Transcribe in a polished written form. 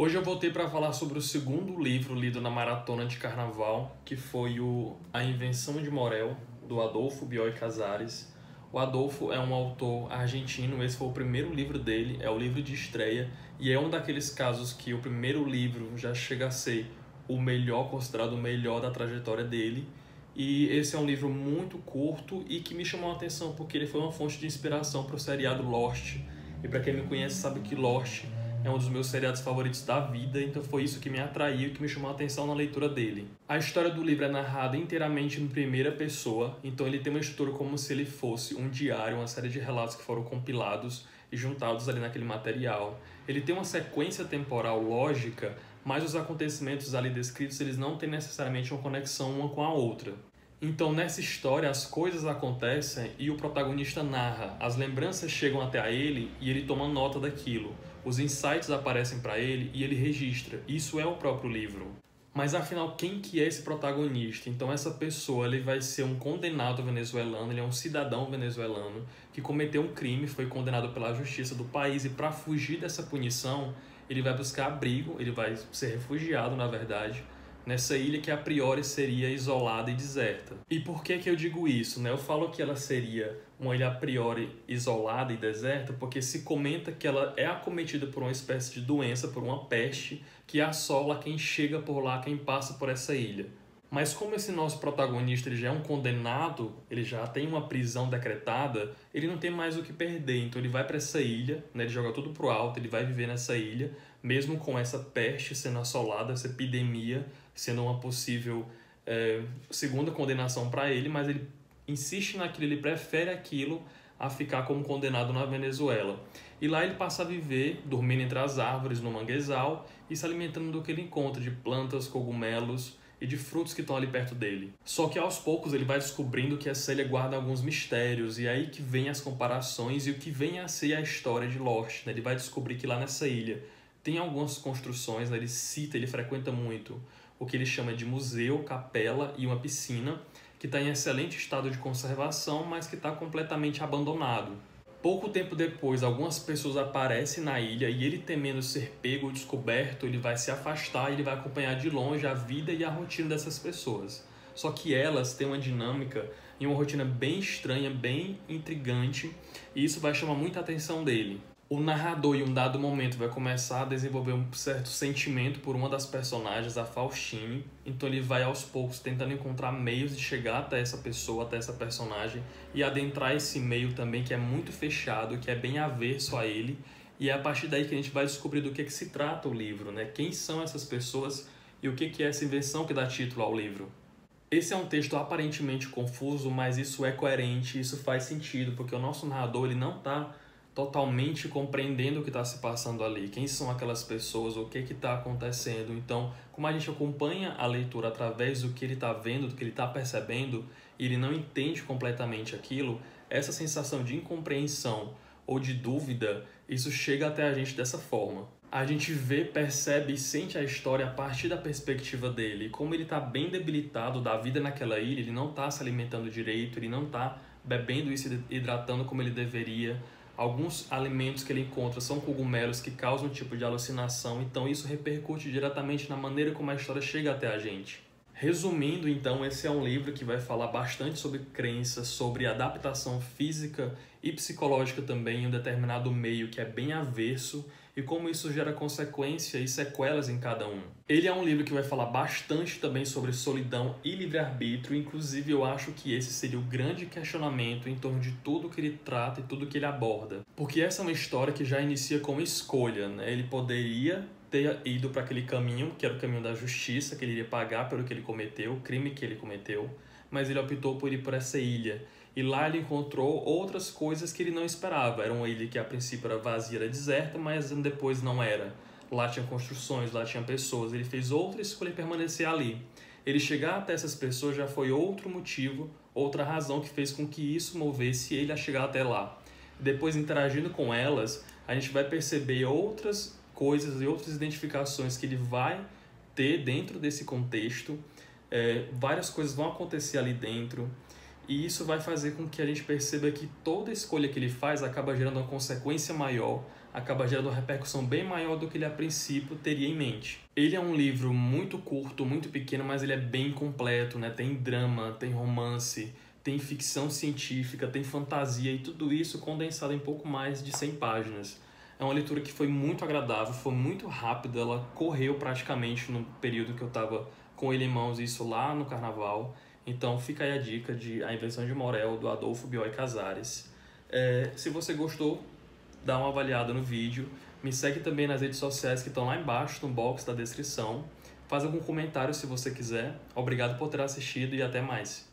Hoje eu voltei para falar sobre o segundo livro lido na maratona de carnaval, que foi A Invenção de Morel, do Adolfo Bioy Casares. O Adolfo é um autor argentino, esse foi o primeiro livro dele, é o livro de estreia, e é um daqueles casos que o primeiro livro já chega a ser o melhor, considerado o melhor da trajetória dele. E esse é um livro muito curto e que me chamou a atenção porque ele foi uma fonte de inspiração para o seriado Lost. E para quem me conhece sabe que Lost é um dos meus seriados favoritos da vida, então foi isso que me atraiu e que me chamou a atenção na leitura dele. A história do livro é narrada inteiramente em primeira pessoa, então ele tem uma estrutura como se ele fosse um diário, uma série de relatos que foram compilados e juntados ali naquele material. Ele tem uma sequência temporal lógica, mas os acontecimentos ali descritos eles não têm necessariamente uma conexão uma com a outra. Então, nessa história, as coisas acontecem e o protagonista narra. As lembranças chegam até a ele e ele toma nota daquilo. Os insights aparecem para ele e ele registra. Isso é o próprio livro. Mas afinal, quem que é esse protagonista? Então essa pessoa ele vai ser um condenado venezuelano, ele é um cidadão venezuelano que cometeu um crime, foi condenado pela justiça do país e para fugir dessa punição, ele vai buscar abrigo, ele vai ser refugiado, na verdade, nessa ilha que a priori seria isolada e deserta. E por que que eu digo isso, né? Eu falo que ela seria uma ilha a priori isolada e deserta porque se comenta que ela é acometida por uma espécie de doença, por uma peste, que assola quem chega por lá, quem passa por essa ilha. Mas como esse nosso protagonista ele já é um condenado, ele já tem uma prisão decretada, ele não tem mais o que perder. Então ele vai para essa ilha, né, ele joga tudo pro alto, ele vai viver nessa ilha, mesmo com essa peste sendo assolada, essa epidemia sendo uma possível segunda condenação para ele, mas ele insiste naquilo, ele prefere aquilo a ficar como condenado na Venezuela. E lá ele passa a viver, dormindo entre as árvores, no manguezal, e se alimentando do que ele encontra, de plantas, cogumelos e de frutos que estão ali perto dele. Só que aos poucos ele vai descobrindo que essa ilha guarda alguns mistérios, e é aí que vem as comparações e o que vem a ser a história de Lost, né? Ele vai descobrir que lá nessa ilha tem algumas construções, né? Ele cita, ele frequenta muito o que ele chama de museu, capela e uma piscina, que está em excelente estado de conservação, mas que está completamente abandonado. Pouco tempo depois, algumas pessoas aparecem na ilha e ele, temendo ser pego ou descoberto, ele vai se afastar e ele vai acompanhar de longe a vida e a rotina dessas pessoas. Só que elas têm uma dinâmica e uma rotina bem estranha, bem intrigante, e isso vai chamar muita atenção dele. O narrador, em um dado momento, vai começar a desenvolver um certo sentimento por uma das personagens, a Faustine. Então ele vai aos poucos tentando encontrar meios de chegar até essa pessoa, até essa personagem e adentrar esse meio também que é muito fechado, que é bem averso a ele. E é a partir daí que a gente vai descobrir do que se trata o livro, né? Quem são essas pessoas e o que é essa invenção que dá título ao livro. Esse é um texto aparentemente confuso, mas isso é coerente, isso faz sentido, porque o nosso narrador ele não está totalmente compreendendo o que está se passando ali, quem são aquelas pessoas, o que está acontecendo. Então, como a gente acompanha a leitura através do que ele está vendo, do que ele está percebendo, e ele não entende completamente aquilo, essa sensação de incompreensão ou de dúvida, isso chega até a gente dessa forma. A gente vê, percebe e sente a história a partir da perspectiva dele. E como ele está bem debilitado da vida naquela ilha, ele não está se alimentando direito, ele não está bebendo e se hidratando como ele deveria. Alguns alimentos que ele encontra são cogumelos que causam um tipo de alucinação, então isso repercute diretamente na maneira como a história chega até a gente. Resumindo, então, esse é um livro que vai falar bastante sobre crenças, sobre adaptação física e psicológica também em um determinado meio que é bem averso e como isso gera consequência e sequelas em cada um. Ele é um livro que vai falar bastante também sobre solidão e livre-arbítrio, inclusive eu acho que esse seria o grande questionamento em torno de tudo que ele trata e tudo que ele aborda. Porque essa é uma história que já inicia com escolha, né? Ele poderia ter ido para aquele caminho, que era o caminho da justiça, que ele iria pagar pelo que ele cometeu, o crime que ele cometeu, mas ele optou por ir por essa ilha. E lá ele encontrou outras coisas que ele não esperava. Era uma ilha que a princípio era vazia, era deserta, mas depois não era. Lá tinha construções, lá tinha pessoas. Ele fez outra escolha em permanecer ali. Ele chegar até essas pessoas já foi outro motivo, outra razão que fez com que isso movesse ele a chegar até lá. Depois, interagindo com elas, a gente vai perceber outras coisas e outras identificações que ele vai ter dentro desse contexto. Várias coisas vão acontecer ali dentro E isso vai fazer com que a gente perceba que toda escolha que ele faz acaba gerando uma consequência maior, acaba gerando uma repercussão bem maior do que ele a princípio teria em mente. Ele é um livro muito curto, muito pequeno, mas ele é bem completo, né? Tem drama, tem romance, tem ficção científica, tem fantasia e tudo isso condensado em pouco mais de 100 páginas. É uma leitura que foi muito agradável, foi muito rápida, ela correu praticamente no período que eu estava com ele em mãos, isso lá no carnaval. Então fica aí a dica de A Invenção de Morel, do Adolfo Bioy Casares. Se você gostou, dá uma avaliada no vídeo. Me segue também nas redes sociais que estão lá embaixo, no box da descrição. Faz algum comentário se você quiser. Obrigado por ter assistido e até mais.